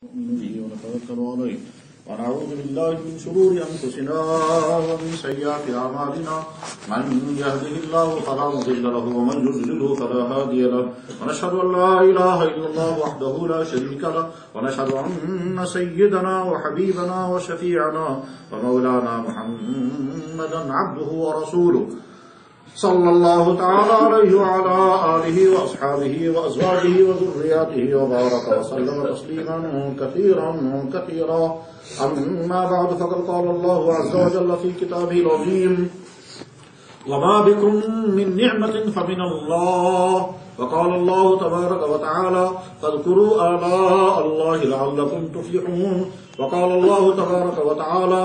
ونتوكل عليه ونعوذ بالله من شرور أنفسنا ومن سيئات أعمالنا من يهده الله فلا مضل له ومن يضلل فلا هادي له ونشهد أن لا إله إلا الله وحده لا شريك له ونشهد أن سيدنا وحبيبنا وشفيعنا ومولانا محمدا عبده ورسوله صلى الله تعالى عليه وعلى آله وأصحابه وأزواجه وذرياته وبارك وسلم تسليما كثيرا كثيرا. أما بعد فقد قال الله عز وجل في كتابه العظيم وما بكم من نعمة فمن الله وقال الله تبارك وتعالى فاذكروا آلاء الله لعلكم تفلحون وقال الله تبارك وتعالى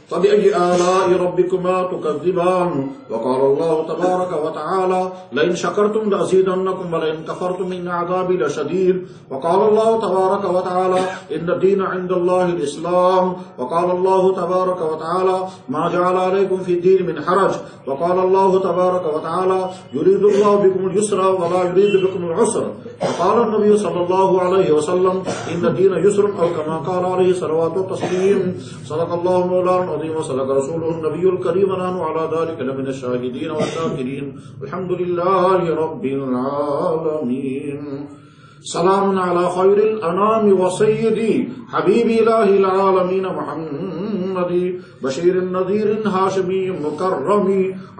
فبأي آلاء ربكما تكذبان وقال الله تبارك وتعالى لئن شكرتم لأزيدنكم ولئن كفرتم إن عذابي لشديد وقال الله تبارك وتعالى إن الدين عند الله الإسلام وقال الله تبارك وتعالى ما جعل عليكم في الدين من حرج وقال الله تبارك وتعالى يريد الله بكم اليسر ولا يريد بكم العسر وقال النبي صلى الله عليه وسلم إن الدين يسر أو كما قال عليه صلوات والتسليم. صدق الله مولانا وصدق رسوله النبي الكريم ونحن على ذلك لمن الشاهدين والشاكرين الحمد لله رب العالمين. سلام على خير الأنام وسيدي حبيب إله العالمين محمد بشير النذير هاشمي مكرم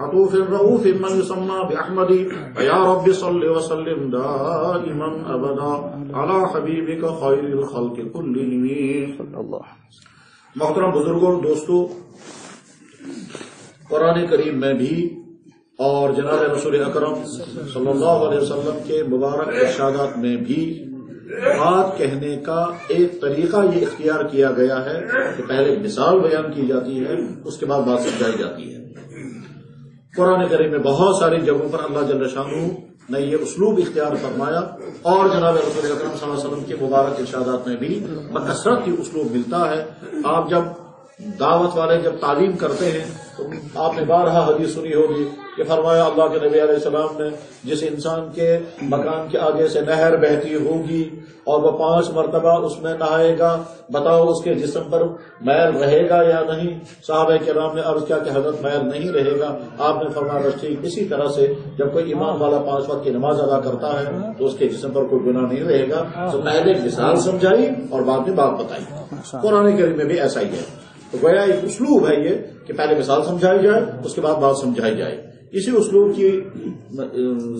عطوف رؤوف من يسمى بأحمد ويا رب صل وسلم دائما أبدا على حبيبك خير الخلق كلهم. محترم بزرگوں، دوستو، قرآن کریم میں بھی اور جناب رسول اکرم صلی اللہ علیہ وسلم کے مبارک ارشادات میں بھی بات کہنے کا ایک طریقہ یہ اختیار کیا گیا ہے کہ پہلے مثال بیان کی جاتی ہے، اس کے بعد بات سمجھائی جاتی ہے. قرآن کریم میں بہت ساری جگہوں پر اللہ جل شانہ نے یہ اسلوب اختیار فرمایا اور جناب رسول اکرم صلی اللہ علیہ وسلم کے مبارک ارشادات میں بھی بکثرت یہ اسلوب ملتا ہے. آپ جب دعوت والے جب تعلیم کرتے ہیں تو آپ نے بارہا حدیث سنی ہوگی کہ فرمایا اللہ کے نبی علیہ السلام نے جس انسان کے مکان کے آگے سے نہر بہتی ہوگی اور وہ 5 مرتبہ اس میں نہائے گا، بتاؤ اس کے جسم پر میل رہے گا یا نہیں؟ صحابہ کرام نے عرض کیا کہ حضرت میل نہیں رہے گا. آپ نے فرمایا بس ٹھیک. اسی طرح سے جب کوئی امام والا 5 وقت کی نماز ادا کرتا ہے تو اس کے جسم پر کوئی گناہ نہیں رہے گا. تو پہلے مثال سمجھائی اور بعد میں بات بتائی. قرآن کریم میں بھی ایسا ہی ہے. تو گویا ایک اسلوب ہے یہ کہ پہلے مثال سمجھائی جائے اس کے بعد بات سمجھائی جائے. اسی اسلوب کی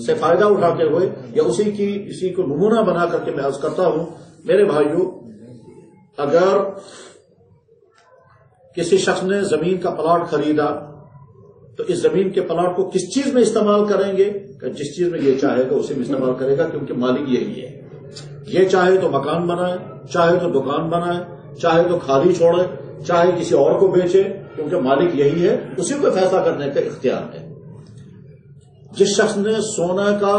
سے فائدہ اٹھاتے ہوئے یا اسی کو نمونہ بنا کر کے میں عرض کرتا ہوں، میرے بھائیوں، اگر کسی شخص نے زمین کا پلاٹ خریدا تو اس زمین کے پلاٹ کو کس چیز میں استعمال کریں گے؟ کہ جس چیز میں یہ چاہے گا اسی میں استعمال کرے گا، کیونکہ مالک یہی ہے. یہ چاہے تو مکان بنائے، چاہے تو دکان بنائے، چاہے تو خالی چھوڑے، چاہے کسی اور کو بیچے، کیونکہ مالک یہی ہے، اسی کو فیصلہ کرنے کا اختیار ہے. جس شخص نے سونا کا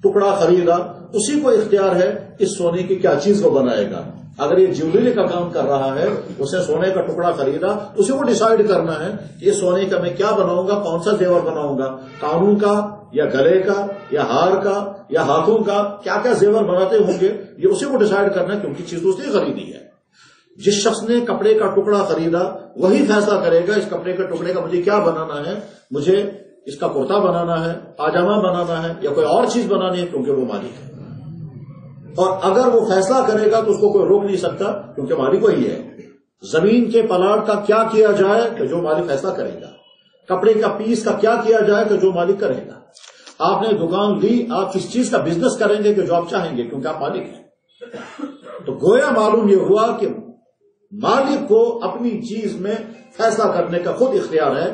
ٹکڑا خریدا اسی کو اختیار ہے اس سونے کی کیا چیز کو بنائے گا. اگر یہ جیولری کا کام کر رہا ہے، اسے سونے کا ٹکڑا خریدا، اسی کو ڈیسائیڈ کرنا ہے کہ یہ سونے کا میں کیا بناؤں گا، کون سا زیور بناؤں گا، کانوں کا یا گلے کا یا ہار کا یا ہاتھوں کا، کیا کیا زیور بناتے ہوں گے، یہ اسی کو ڈیسائیڈ کرنا ہے کیونکہ چیز اس نے خریدی ہے. جس شخص نے کپڑے کا ٹکڑا خریدا وہی فیصلہ کرے گا اس کپڑے کے ٹکڑے کا مجھے کیا بنانا ہے، مجھے اس کا کرتا بنانا ہے، پاجامہ بنانا ہے یا کوئی اور چیز بنانی ہے، کیونکہ وہ مالک ہے. اور اگر وہ فیصلہ کرے گا تو اس کو کوئی روک نہیں سکتا کیونکہ مالک وہی ہے. زمین کے پلاٹ کا کیا کیا جائے کہ جو مالک فیصلہ کرے گا. کپڑے کا پیس کا کیا کیا جائے کہ جو مالک کرے گا. آپ نے دکان لی، آپ کس چیز کا بزنس کریں گے کہ جو آپ چاہیں گے، کیونکہ آپ مالک ہیں. تو گویا معلوم یہ ہوا کہ مالک کو اپنی چیز میں فیصلہ کرنے کا خود اختیار ہے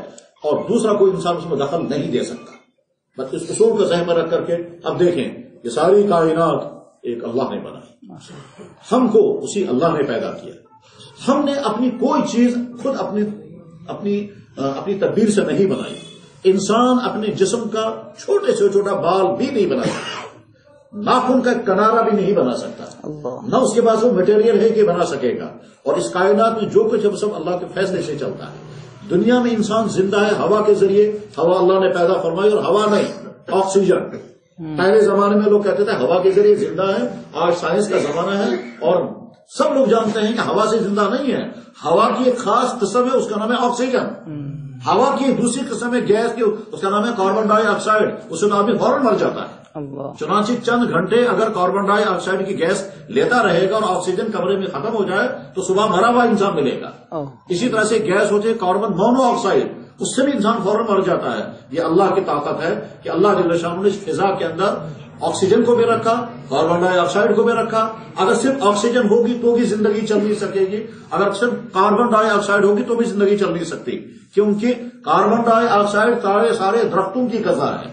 اور دوسرا کوئی انسان اس میں دخل نہیں دے سکتا. بس اس اصول کو ذہن میں رکھ کر کے اب دیکھیں یہ ساری کائنات ایک اللہ نے بنائی، ہم کو اسی اللہ نے پیدا کیا. ہم نے اپنی کوئی چیز خود اپنی تدبیر سے نہیں بنائی. انسان اپنے جسم کا چھوٹے سے چھوٹا بال بھی نہیں بنا سکتا، ناخن کا کنارا بھی نہیں بنا سکتا، نہ اس کے پاس وہ مٹیریل ہے کہ بنا سکے گا. اور اس کائنات میں جو کچھ سب اللہ کے فیصلے سے چلتا ہے. دنیا میں انسان زندہ ہے ہوا کے ذریعے، ہوا اللہ نے پیدا فرمائی، اور ہوا نہیں، آکسیجن. پہلے زمانے میں لوگ کہتے تھے ہوا کے ذریعے زندہ ہے، آج سائنس کا زمانہ ہے اور سب لوگ جانتے ہیں کہ ہوا سے زندہ نہیں ہے. ہوا کی ایک خاص قسم ہے، اس کا نام ہے آکسیجن. ہوا کی ایک دوسری قسم ہے گیس کی، اس کا نام ہے کاربن ڈائی آکسائڈ. اس سے تو آدمی فوراً مر جاتا ہے. چنانچہ چند گھنٹے اگر کاربن ڈائی آکسائڈ کی گیس لیتا رہے گا اور آکسیجن کمرے میں ختم ہو جائے تو صبح مرا ہوا انسان ملے گا. اسی طرح سے گیس ہوتی ہے کاربن مونو آکسائڈ، اس سے بھی انسان فوراً مر جاتا ہے. یہ اللہ کی طاقت ہے کہ اللہ جل شانہ نے فضا کے اندر آکسیجن کو بھی رکھا، کاربن ڈائی آکسائڈ کو بھی رکھا. اگر صرف آکسیجن ہوگی تو بھی زندگی چل نہیں سکے گی، اگر صرف کاربن ڈائی آکسائڈ ہوگی تو بھی زندگی چل نہیں سکتی، کیونکہ کاربن ڈائی آکسائڈ سارے درختوں کی غذا ہے،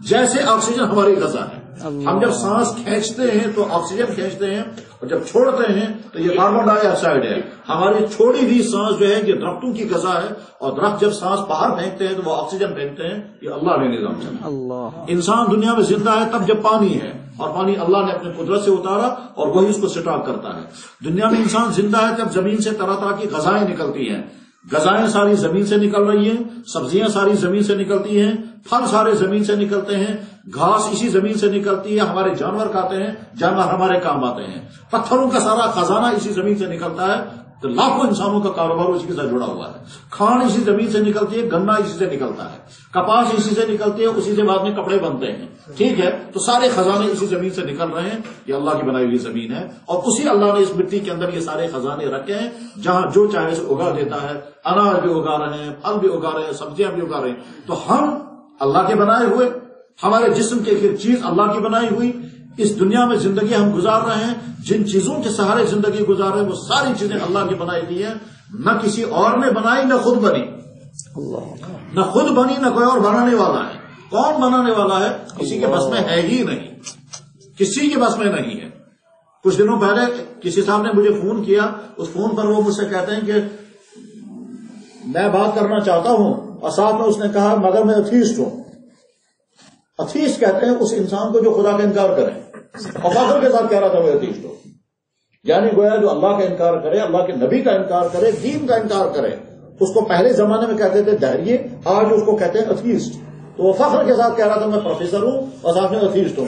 جیسے آکسیجن ہماری غذا ہے. ہم جب سانس کھینچتے ہیں تو آکسیجن کھینچتے ہیں اور جب چھوڑتے ہیں تو یہ کاربن ڈائی آکسائڈ ہے. ہماری چھوڑی ہوئی سانس جو ہے یہ درختوں کی غذا ہے، اور درخت جب سانس باہر پھینکتے ہیں تو وہ آکسیجن پھینکتے ہیں. یہ اللہ نے نظام چلا. انسان دنیا میں زندہ ہے تب جب پانی ہے، اور پانی اللہ نے اپنے قدرت سے اتارا اور وہی اس کو سٹاک کرتا ہے. دنیا میں انسان زندہ ہے جب زمین سے طرح طرح کی غذائیں نکلتی ہیں. غذائیں ساری زمین سے نکل رہی ہیں، سبزیاں ساری زمین سے نکلتی ہیں، پھل سارے زمین سے نکلتے ہیں، گھاس اسی زمین سے نکلتی ہے، ہمارے جانور کھاتے ہیں، جانور ہمارے کام آتے ہیں، پتھروں کا سارا خزانہ اسی زمین سے نکلتا ہے. تو لاکھوں انسانوں کا کاروبار اسی کے ساتھ جڑا ہوا ہے. کھان اسی زمین سے نکلتی ہے، گنا اسی سے نکلتا ہے، کپاس اسی سے نکلتی ہے، اسی سے بعد میں کپڑے بنتے ہیں. ٹھیک ہے، تو سارے خزانے اسی زمین سے نکل رہے ہیں. یہ اللہ کی بنائی ہوئی زمین ہے، اور اسی اللہ نے اس مٹی کے اندر یہ سارے خزانے رکھے ہیں جہاں جو چاہے سے اگا دیتا ہے. اناج بھی اگا رہے ہیں، پھل بھی اگا رہے ہیں، سبزیاں بھی اگا رہے ہیں. تو ہم اللہ کے بنائے ہوئے، ہمارے جسم کی ایک چیز اللہ کی بنائی ہوئی، اس دنیا میں زندگی ہم گزار رہے ہیں. جن چیزوں کے سہارے زندگی گزار رہے ہیں وہ ساری چیزیں اللہ کی بنائی ہوئی ہیں، نہ کسی اور نے بنائی نہ خود بنی. نہ خود بنی نہ کوئی اور بنانے والا ہے. کون بنانے والا ہے؟ کسی کے بس میں ہے ہی نہیں، کسی کے بس میں نہیں ہے. کچھ دنوں پہلے کسی صاحب نے مجھے فون کیا، اس فون پر وہ مجھ سے کہتے ہیں کہ میں بات کرنا چاہتا ہوں، اور ساتھ میں اس نے کہا مگر میں ایتھیسٹ ہوں. ایتھیسٹ کہتے ہیں اس انسان کو جو خدا کا انکار کرے، اور فخر کے ساتھ کہہ رہا تھا وہ ایتھیسٹ ہو. یعنی گویا جو اللہ کا انکار کرے، اللہ کے نبی کا انکار کرے، دین کا انکار کرے، اس کو پہلے زمانے میں کہتے تھے دہریے، آج اس کو کہتے ہیں ایتھیسٹ. تو وہ فخر کے ساتھ کہہ رہا تھا میں پروفیسر ہوں اور ساتھ میں ایتھیسٹ ہوں.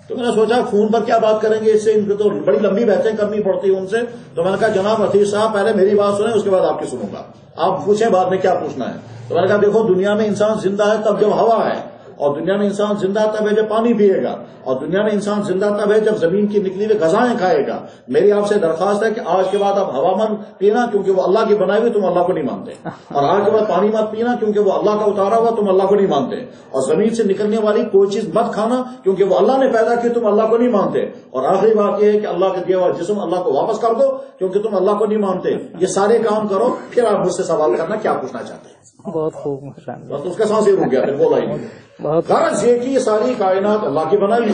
تو میں نے سوچا فون پر کیا بات کریں گے، اس سے ان کو تو بڑی لمبی بحثیں کرنی پڑتی ہیں ان سے. تو میں نے کہا جناب ایتھیسٹ صاحب پہلے میری بات سنیں، اس کے بعد آپ کی سنوں گا، آپ پوچھیں بعد میں کیا پوچھنا ہے. تو میں نے کہا دیکھو دنیا میں انسان زندہ ہے تب جب ہوا ہے، اور دنیا میں انسان زندہ تب ہے جب پانی پیے گا، اور دنیا میں انسان زندہ تب ہے جب زمین کی نکلی ہوئی غذائیں کھائے گا. میری آپ سے درخواست ہے کہ آج کے بعد آپ ہوا مت پینا کیونکہ وہ اللہ کی بنائی ہوئی، تم اللہ کو نہیں مانتے. اور آج کے بعد پانی مت پینا کیونکہ وہ اللہ کا اتارا ہوا، تم اللہ کو نہیں مانتے. اور زمین سے نکلنے والی کوئی چیز مت کھانا کیونکہ وہ اللہ نے پیدا کی، تم اللہ کو نہیں مانتے. اور آخری بات یہ ہے کہ اللہ کے دیا ہوا جسم اللہ کو واپس کر دو کیونکہ تم اللہ کو نہیں مانتے. یہ سارے کام کرو، پھر آپ مجھ سے سوال کرنا کیا پوچھنا چاہتے ہیں. بہت خوب، بس اس کا سانس ہی رک گیا، پھر بولا ہی نہیں. غرض یہ کہ یہ ساری کائنات اللہ کی بنائی،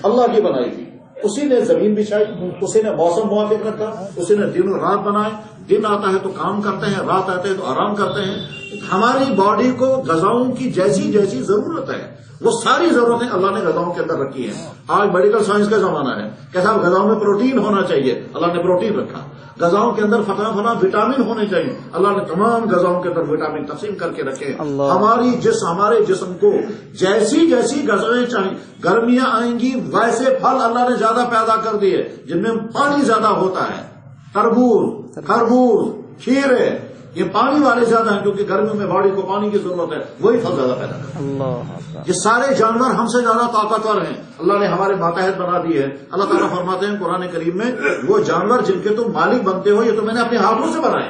اللہ کی بنائی ہوئی. اسی نے زمین بچھائی، اسی نے موسم موافق رکھا، اسی نے دن اور رات بنائے. دن آتا ہے تو کام کرتے ہیں، رات آتے ہیں تو آرام کرتے ہیں. ہماری باڈی کو غذاؤں کی جیسی جیسی ضرورت ہے وہ ساری ضرورتیں اللہ نے غذاؤں کے اندر رکھی ہیں. آج میڈیکل سائنس کا زمانہ ہے کہ صاحب غذاؤں میں پروٹین ہونا چاہیے، اللہ نے پروٹین رکھا. غذاؤں کے اندر فلاں وٹامن ہونے چاہیے، اللہ نے تمام غذاؤں کے اندر وٹامن تقسیم کر کے رکھے. ہمارے جسم کو جیسی جیسی غذائیں چاہیے، گرمیاں آئیں گی ویسے پھل اللہ نے زیادہ پیدا کر دیے جن میں پانی زیادہ ہوتا ہے. تربوز، خربوز، کھیرے، یہ پانی والے زیادہ ہیں کیونکہ گرمیوں میں باڈی کو پانی کی ضرورت ہے، وہی پھل زیادہ پیدا کرتے ہیں. یہ سارے جانور ہم سے زیادہ طاقتور ہیں، اللہ نے ہمارے ماتحت بنا دی ہے. اللہ تعالیٰ فرماتے ہیں قرآن کریم میں وہ جانور جن کے تم مالک بنتے ہو یہ تو میں نے اپنے ہاتھوں سے بنائے.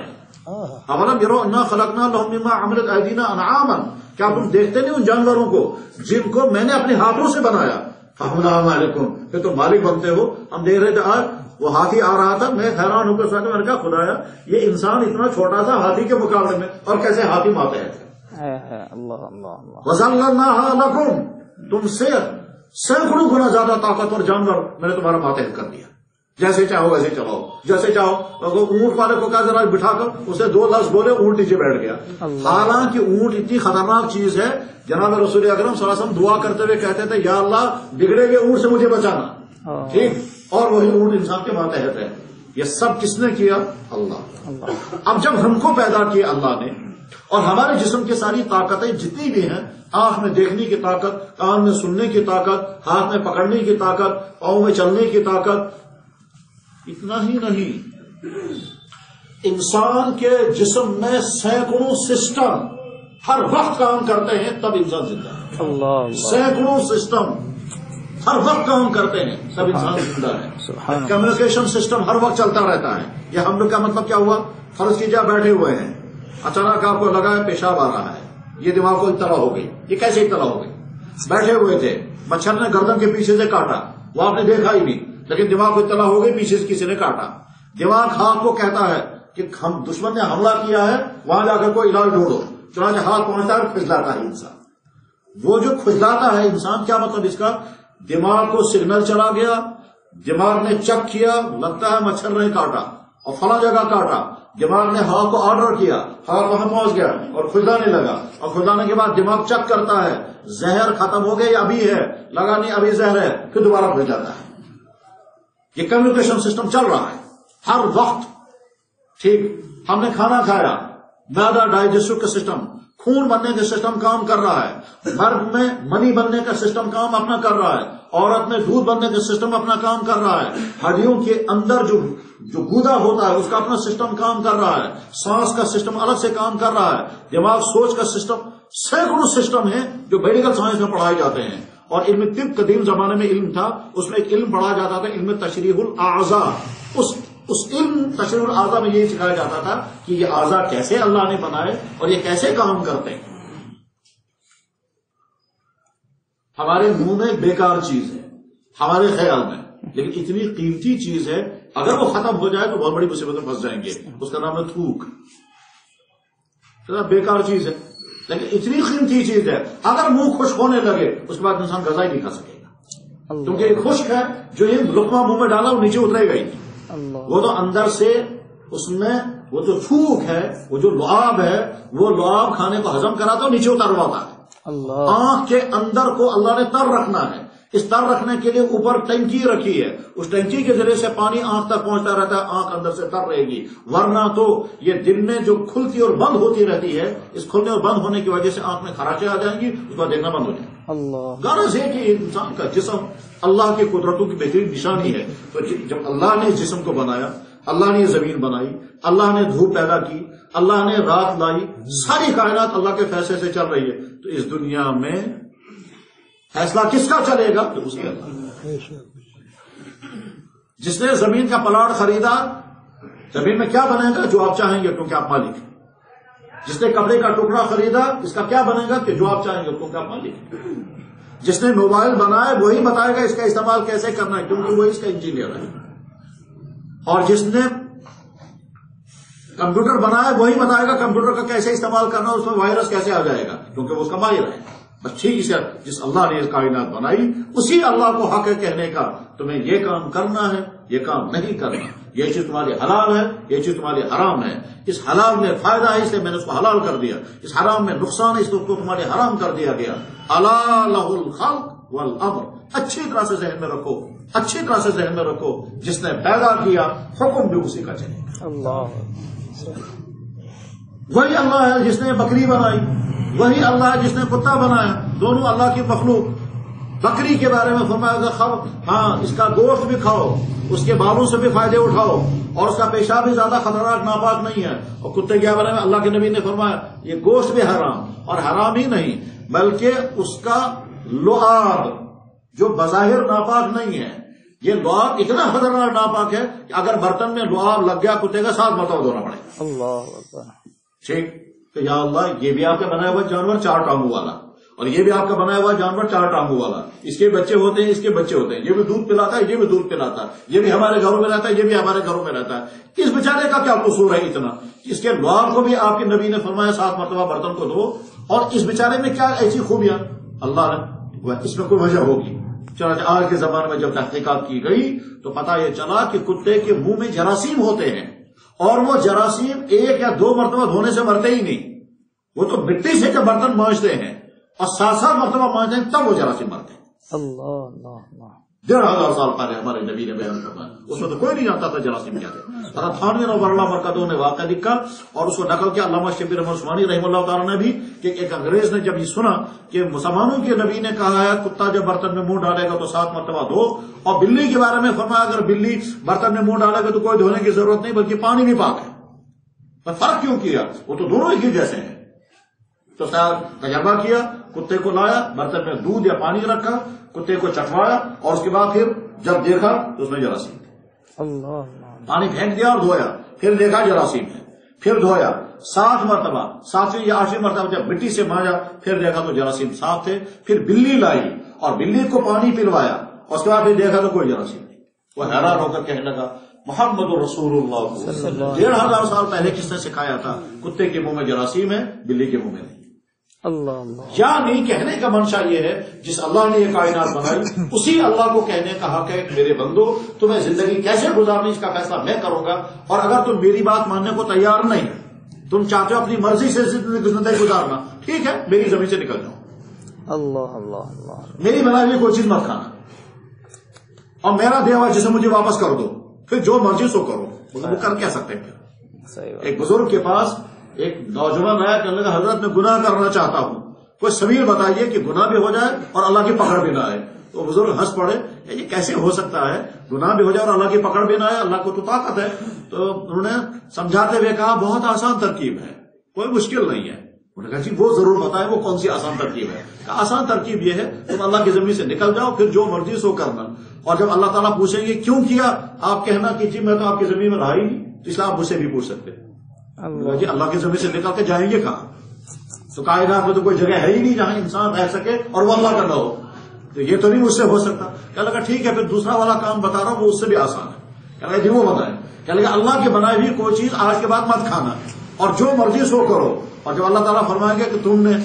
اولم یروا انا خلقنا لهم مما عملت ایدینا انعاما، کیا تم دیکھتے نہیں ان جانوروں کو جن کو میں نے اپنے ہاتھوں سے بنایا. فہمنا مالکم، پھر تم مالک بنتے ہو. ہم دیکھ رہے تھے آج وہ ہاتھی آ رہا تھا، میں حیران ہو کر سوچا، میں نے کہا خدایا یہ انسان اتنا چھوٹا تھا ہاتھی کے مقابلے میں، اور کیسے ہاتھی ماتحت ہے. وَذَلَّلْنَاهَا لَكُمْ، تم سے سینکڑوں گنا زیادہ طاقتور جانور میں نے تمہارا ماتحت کر دیا. جیسے چاہو ویسے چلاؤ، جیسے چاہو. اونٹ والے کو کہا ذرا بٹھا کر اسے 2 لفظ بولے، اونٹ نیچے بیٹھ گیا. حالانکہ اونٹ اتنی خطرناک چیز ہے، جناب رسول اکرم صلی اللہ علیہ وسلم دعا کرتے ہوئے کہتے تھے یا اللہ بگڑے ہوئے اونٹ سے مجھے بچانا. ٹھیک، اور وہی اونٹ انسان کے ماتحت ہے. یہ سب کس نے کیا؟ اللہ. اب جب ہم کو پیدا کیا اللہ نے اور ہمارے جسم کی ساری طاقتیں جتنی بھی ہیں، آنکھ میں دیکھنے کی طاقت، کان میں سننے کی طاقت، ہاتھ میں پکڑنے کی طاقت، پاؤں میں چلنے کی طاقت، اتنا ہی نہیں، انسان کے جسم میں سینکڑوں سسٹم ہر وقت کام کرتے ہیں، تب انسان زندہ ہے۔ اللہ، سینکڑوں سسٹم ہر وقت کام کرتے ہیں، تب انسان زندہ ہے۔ کمیونیکیشن سسٹم ہر وقت چلتا رہتا ہے۔ یہ ہم لوگ کا مطلب کیا ہوا؟ فرض کیجیے بیٹھے ہوئے ہیں، اچانک آپ کو لگا ہے پیشاب آ رہا ہے، یہ دماغ کو اطلاع ہو گئی۔ یہ کیسے اطلاع ہو گئی؟ بیٹھے ہوئے تھے، مچھر نے گردن کے پیچھے سے کاٹا، وہ آپ نے دیکھا ہی نہیں، لیکن دماغ کو اطلاع ہو گئی پیچھے سے کسی نے کاٹا۔ دماغ ہاتھ کو کہتا ہے کہ ہم دشمن نے حملہ کیا ہے، وہاں جا کر کوئی علاج ڈھونڈو، چنانچہ ہاتھ پہنچتا ہے اور کھجلاتا ہے انسان۔ وہ جو کھجلاتا ہے انسان، کیا مطلب اس کا؟ دماغ کو سگنل چلا گیا، دماغ نے چیک کیا، لگتا ہے مچھر نے کاٹا اور فلاں جگہ کاٹا، دماغ نے ہاتھ کو آرڈر کیا، ہاتھ وہاں پہنچ گیا اور کھجلانے لگا، اور کھجلانے کے بعد دماغ چیک کرتا ہے زہر ختم ہو گیا یا ابھی ہے، لگا نہیں ابھی زہر ہے، پھر دوبارہ کھل جاتا ہے۔ یہ کمیونیکیشن سسٹم چل رہا ہے ہر وقت۔ ٹھیک، ہم نے کھانا کھایا، معدہ ڈائجسٹو کا سسٹم، خون بننے کا سسٹم کام کر رہا ہے، مرد میں منی بننے کا سسٹم کام اپنا کر رہا ہے، عورت میں دودھ بننے کا سسٹم اپنا کام کر رہا ہے، ہڈیوں کے اندر جو گودا ہوتا ہے اس کا اپنا سسٹم کام کر رہا ہے، سانس کا سسٹم الگ سے کام کر رہا ہے، دماغ سوچ کا سسٹم، سینکڑوں سسٹم ہیں جو میڈیکل سائنس میں پڑھائے جاتے ہیں۔ اور علم طب قدیم زمانے میں علم تھا، اس میں ایک علم پڑھا جاتا تھا، علم تشریح الاعضاء۔ اس علم تشریح الاعضاء میں یہ سکھایا جاتا تھا کہ یہ اعضاء کیسے اللہ نے بنائے اور یہ کیسے کام کرتے ہیں۔ ہمارے منہ میں بیکار چیز ہے ہمارے خیال میں، لیکن اتنی قیمتی چیز ہے، اگر وہ ختم ہو جائے تو بہت بڑی مصیبت میں پھنس جائیں گے۔ اس کا نام ہے تھوک۔ بیکار چیز ہے لیکن اتنی قیمتی چیز ہے، اگر منہ خشک ہونے لگے اس کے بعد انسان غذا ہی نہیں کھا سکے گا، کیونکہ یہ خشک ہے، جو یہ لقمہ منہ میں ڈالا وہ نیچے اترے گا ہی نہیں۔ وہ تو اندر سے اس میں وہ جو تھوک ہے، وہ جو لعاب ہے، وہ لعاب کھانے کو ہضم کراتا ہے، نیچے اترواتا ہے۔ آنکھ کے اندر کو اللہ نے تر رکھنا ہے، اس تر رکھنے کے لیے اوپر ٹنکی رکھی ہے، اس ٹنکی کے ذریعے سے پانی آنکھ تک پہنچتا رہتا ہے، آنکھ اندر سے تر رہے گی، ورنہ تو یہ دن میں جو کھلتی اور بند ہوتی رہتی ہے، اس کھلنے اور بند ہونے کی وجہ سے آنکھ میں خراچیں آ جائیں گی، اس کو دیکھنا بند ہو جائے گا۔ غرض ہے کہ انسان کا جسم اللہ کی قدرتوں کی بہترین نشانی ہے۔ تو جب اللہ نے اس جسم کو بنایا، اللہ نے یہ زمین بنائی، اللہ نے دھوپ پیدا کی، اللہ نے رات لائی، ساری کائنات اللہ کے فیصلے سے چل رہی ہے، تو اس دنیا میں فیصلہ کس کا چلے گا؟ تو اس کے اللہ۔ جس نے زمین کا پلاٹ خریدا، زمین میں کیا بنے گا؟ جو آپ چاہیں گے، کیونکہ آپ مالک ہیں۔ جس نے کپڑے کا ٹکڑا خریدا، اس کا کیا بنے گا؟ کہ جو آپ چاہیں گے، کیونکہ آپ مالک ہیں۔ جس نے موبائل بنایا وہی بتائے گا اس کا استعمال کیسے کرنا ہے، کیونکہ وہی اس کا انجینئر ہے۔ اور جس نے کمپیوٹر بنایا وہی بتائے گا کمپیوٹر کا کیسے استعمال کرنا، اس میں وائرس کیسے آ جائے گا، کیونکہ وہ اس کا ماہر ہے۔ بس ٹھیک ہے، جس اللہ نے کائنات بنائی اسی اللہ کو حق ہے کہنے کا تمہیں یہ کام کرنا ہے، یہ کام نہیں کرنا، یہ چیز تمہاری حلال ہے، یہ چیز تمہاری حرام ہے، اس حلال میں فائدہ ہے اس لیے میں نے اس کو حلال کر دیا، اس حرام میں نقصان ہے اس کو تمہارے حرام کر دیا گیا۔ الا لہ الخلق والامر، اچھی طرح سے ذہن میں رکھو، اچھی طرح سے ذہن میں رکھو، جس نے پیدا کیا حکم بھی اسی کا چلے گا۔ اللہ، وہی اللہ ہے جس نے بکری بنائی، وہی اللہ ہے جس نے کتا بنایا، دونوں اللہ کی مخلوق۔ بکری کے بارے میں فرمایا ہاں اس کا گوشت بھی کھاؤ، اس کے بالوں سے بھی فائدے اٹھاؤ، اور اس کا پیشاب بھی زیادہ خطرناک ناپاک نہیں ہے۔ اور کتے کے بارے میں اللہ کے نبی نے فرمایا یہ گوشت بھی حرام، اور حرام ہی نہیں بلکہ اس کا لعاب جو بظاہر ناپاک نہیں ہے، یہ لعاب اتنا خطرناک ناپاک ہے کہ اگر برتن میں لعاب لگ گیا کتے کا 7 مرتبہ دھونا پڑے گا۔ اللہ، ٹھیک، تو یا اللہ یہ بھی آپ کا بنایا ہوا جانور 4 ٹانگوں والا، اور یہ بھی آپ کا بنایا ہوا جانور 4 ٹانگوں والا، اس کے بچے ہوتے ہیں، اس کے بچے ہوتے ہیں، یہ بھی دودھ پلاتا ہے، یہ بھی دودھ پلاتا ہے، یہ بھی ہمارے گھروں میں رہتا ہے، یہ بھی ہمارے گھروں میں رہتا ہے۔ اس بیچارے کا کیا قصور ہے اتنا؟ اس کے لعاب کو بھی آپ کے نبی نے فرمایا 7 مرتبہ برتن کو دھو، اور اس بیچارے میں کیا ایسی خوبیاں اللہ نے، اس میں کوئی وجہ ہوگی۔ چنانچہ آج کے زمانے میں جب تحقیقات کی گئی تو پتہ یہ چلا کہ کتے کے منہ میں جراثیم ہوتے ہیں، اور وہ جراثیم 1 یا 2 مرتبہ دھونے سے مرتے ہی نہیں، وہ تو مٹی سے جب برتن مانجتے ہیں اور 7 مرتبہ مانجتے ہیں تب وہ جراثیم مرتے ہیں۔ اللہ اللہ اللہ، 1,500 سال پہلے ہمارے نبی نے بیان فرمایا. اس میں تو کوئی نہیں جانتا تھا جراثیم کیا تھے. تھانوی اور ورلا مرکزوں نے واقعہ لکھا اور اس کو نقل کیا علامہ شبیر احمد عثمانی رحمہ اللہ تعالیٰ نے بھی کہ ایک انگریز نے جب یہ سنا کہ مسلمانوں کے نبی نے کہا ہے کتا جب برتن میں منہ ڈالے گا تو 7 مرتبہ دھو، اور بلی کے بارے میں فرمایا اگر بلی برتن میں منہ ڈالے گا تو کوئی دھونے کی ضرورت نہیں بلکہ پانی بھی پاک ہے. پر فرق کیوں کیا؟ وہ تو دونوں ہی جیسے ہیں. تو تجربہ کیا، کتے کو لایا، برتن میں دودھ یا پانی رکھا، کتے کو چٹوایا اور اس کے بعد پھر جب دیکھا تو اس میں جراثیم، پانی پھینک دیا اور دھویا، پھر دیکھا جراثیم ہے، پھر دھویا 7 مرتبہ، 7ویں یا 8ویں مرتبہ جب مٹی سے مانجا پھر دیکھا تو جراثیم صاف تھے. پھر بلی لائی اور بلی کو پانی پلوایا اور اس کے بعد پھر دیکھا تو کوئی جراثیم نہیں. وہ حیران ہو کر کہنے لگا محمد رسول اللہ کو 1,500 سال پہلے کس نے سکھایا تھا کتے کے منہ میں جراثیم ہے بلی کے منہ میں نہیں. یعنی کہنے کا منشا یہ ہے جس اللہ نے یہ کائنات بنائی اسی اللہ کو کہنے کا حق ہے میرے بندو تمہیں زندگی کیسے گزارنی اس کا فیصلہ میں کروں گا، اور اگر تم میری بات ماننے کو تیار نہیں، تم چاہتے ہو اپنی مرضی سے زندگی گزارنا، ٹھیک ہے میری زمین سے نکل جاؤ. اللہ میری بنائی ہوئی کوئی چیز مت کھانا اور میرا دیا ہوا جسے مجھے واپس کر دو، پھر جو مرضی سو کرو. وہ کر کیا سکتے ہیں؟ ایک بزرگ کے پاس ایک نوجوان آیا کہ اللہ حضرت میں گناہ کرنا چاہتا ہوں، کوئی سبیل بتائیے کہ گناہ بھی ہو جائے اور اللہ کی پکڑ بھی نہ آئے. تو بزرگ ہنس پڑے یہ کیسے ہو سکتا ہے گناہ بھی ہو جائے اور اللہ کی پکڑ بھی نہ آئے، اللہ کو تو طاقت ہے. تو انہوں نے سمجھاتے ہوئے کہا بہت آسان ترکیب ہے، کوئی مشکل نہیں ہے. انہوں نے کہا جی وہ ضرور بتائیں وہ کون سی آسان ترکیب ہے. کہا آسان ترکیب یہ ہے تم اللہ کی زمین سے نکل جاؤ پھر جو مرضی سو کرنا، اور جب اللہ تعالیٰ پوچھیں گے کیوں کیا آپ کہنا کہ جی میں تو آپ کی زمین میں رہا ہی نہیں، اس لیے آپ مجھ سے بھی پوچھ سکتے ہیں. جی اللہ کی زمین سے نکل کے جائیں گے کہاں؟ تو کائنات میں تو کوئی جگہ ہے ہی نہیں جہاں انسان رہ سکے اور وہ اللہ کا نہ ہو، تو یہ تو نہیں مجھ سے ہو سکتا. کہنے لگا ٹھیک ہے پھر دوسرا والا کام بتا رہا ہوں وہ اس سے بھی آسان ہے. کہنے لگا جی وہ بتائیں. کہنے لگا اللہ کی بنائی ہوئی کوئی چیز آج کے بعد مت کھانا اور جو مرضی سو کرو، اور جب اللہ تعالیٰ فرمائیں گے کہ تم نے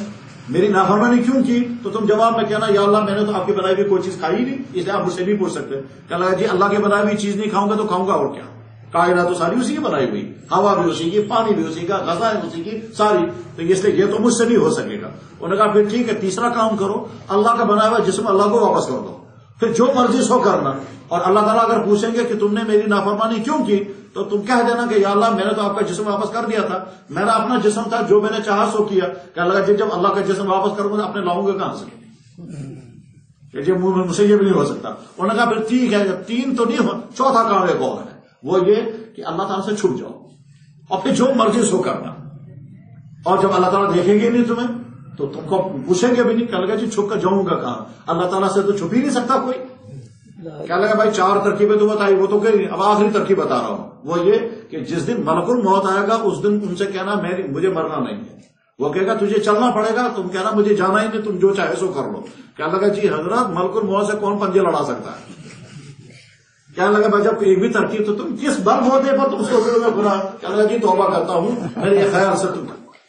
میری نافرمانی کیوں کی تو تم جواب میں کہنا یا اللہ میں نے تو آپ کی بنائی ہوئی کوئی چیز کھائی ہی نہیں، اس لیے آپ مجھ سے بھی پوچھ سکتے. کہنے لگا جی اللہ کی بنائی ہوئی چیز نہیں کھاؤں گا تو کھاؤں گا اور کیا؟ کائنات تو ساری اسی کی بنائی ہوئی، ہوا بھی اسی کی، پانی بھی اسی کا، غذائیں اسی کی ساری، تو اس لیے یہ تو مجھ سے نہیں ہو سکے گا. انہوں نے کہا پھر ٹھیک ہے تیسرا کام کرو، اللہ کا بنایا ہوا جسم اللہ کو واپس کر دو، پھر جو مرضی سو کرنا. اور اللہ تعالیٰ اگر پوچھیں گے کہ تم نے میری نافرمانی کیوں کی تو تم کہہ دینا کہ یا اللہ میں نے تو آپ کا جسم واپس کر دیا تھا، میرا اپنا جسم تھا جو میں نے چاہا سو کیا. کہنے لگا جی جب اللہ کا جسم واپس کروں گا اپنے لاؤں گے کہاں سے؟ جی مجھ سے یہ بھی نہیں ہو سکتا. انہوں نے کہا پھر ٹھیک ہے 3 تو نہیں ہو، چوتھا کام ایک اور ہے، وہ یہ کہ اللہ تعالیٰ سے چھپ جاؤ اور پھر جو مرضی سو کرنا، اور جب اللہ تعالیٰ دیکھیں گے نہیں تمہیں تو تم کو پوچھیں گے بھی نہیں. کہنے لگا جی چھپ کر جاؤں گا کہاں؟ اللہ تعالیٰ سے تو چھپ ہی نہیں سکتا کوئی. کہنے لگا بھائی 4 ترکیبیں تو بتائی، وہ تو کہہ نہیں، اب آخری ترکیب بتا رہا ہوں، وہ یہ کہ جس دن ملک الموت آئے گا اس دن ان سے کہنا مجھے مرنا نہیں ہے. وہ کہے گا تجھے چلنا پڑے گا، تم کہنا مجھے جانا ہی نہیں، تم جو چاہے سو کر لو. کہنے لگا جی حضرت ملک الموت سے کون پنجے لڑا سکتا ہے؟ کہنے لگا بھائی جب ایک بھی ترکیب تو تم کس بر ہوتے پر تم سوچ میں گناہ. کہنے لگا جی توبہ کرتا ہوں میرے خیال سے. تم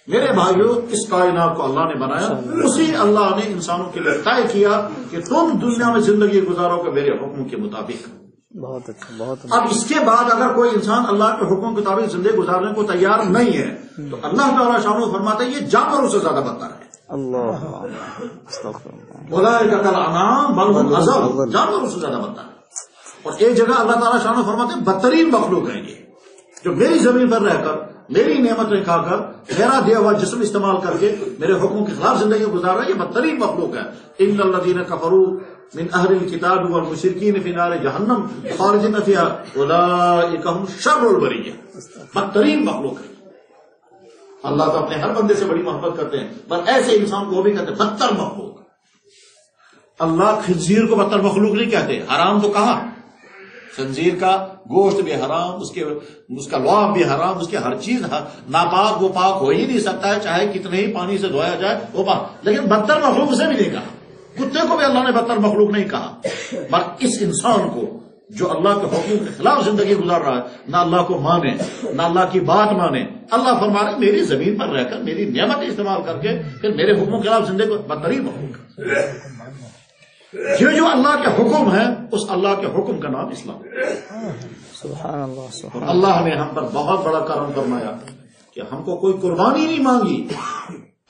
میرے بھائیوں اس کائنات کو اللہ نے بنایا، اسی اللہ نے انسانوں کے لیے طے کیا کہ تم دنیا میں زندگی گزارو گے میرے حکم کے مطابق. بہت اچھا بہت اچھا. اب اس کے بعد اگر کوئی انسان اللہ کے حکم کے مطابق زندگی گزارنے کو تیار نہیں ہے تو اللہ تعالیٰ شانہ فرماتا ہے یہ جانوروں سے زیادہ بدتر ہے. اللہ اولئک کالانعام بل هم اضل، جانوروں سے زیادہ بدتر ہے. اور ایک جگہ اللہ تعالیٰ شانہ فرماتے ہیں بدترین مخلوق ہیں یہ جو میری زمین پر رہ کر میری نعمتیں کھا کر میرا دیا ہوا جسم استعمال کر کے میرے حکم کے خلاف زندگی گزار رہا ہے، یہ بدترین مخلوق ہے. ان الذین کفروا من اہل الکتاب والمشرکین فی نار جہنم خالدین فیہا اولئک هم شر البریہ. بدترین مخلوق ہے. اللہ تو اپنے ہر بندے سے بڑی محبت کرتے ہیں پر ایسے انسان کو وہ بھی کہتے ہیں بدتر مخلوق. اللہ خنزیر کو بدتر مخلوق نہیں کہتے، حرام تو کہا، خنزیر کا گوشت بھی حرام، اس کا لعاب بھی حرام، اس کی ہر چیز ناپاک، وہ پاک ہو ہی نہیں سکتا ہے چاہے کتنے ہی پانی سے دھویا جائے وہ پاک. لیکن بدتر مخلوق اسے بھی نہیں کہا. کتے کو بھی اللہ نے بدتر مخلوق نہیں کہا. پر اس انسان کو جو اللہ کے حکم کے خلاف زندگی گزار رہا ہے، نہ اللہ کو مانے نہ اللہ کی بات مانے، اللہ فرما رہے میری زمین پر رہ کر میری نعمت استعمال کر کے پھر میرے حکم کے خلاف زندگی بدترین مخلوق. یہ جو اللہ کے حکم ہے اس اللہ کے حکم کا نام اسلام. سبحان اللہ سبحان اللہ نے ہم پر بہت بڑا کرم فرمایا کہ ہم کو کوئی قربانی نہیں مانگی،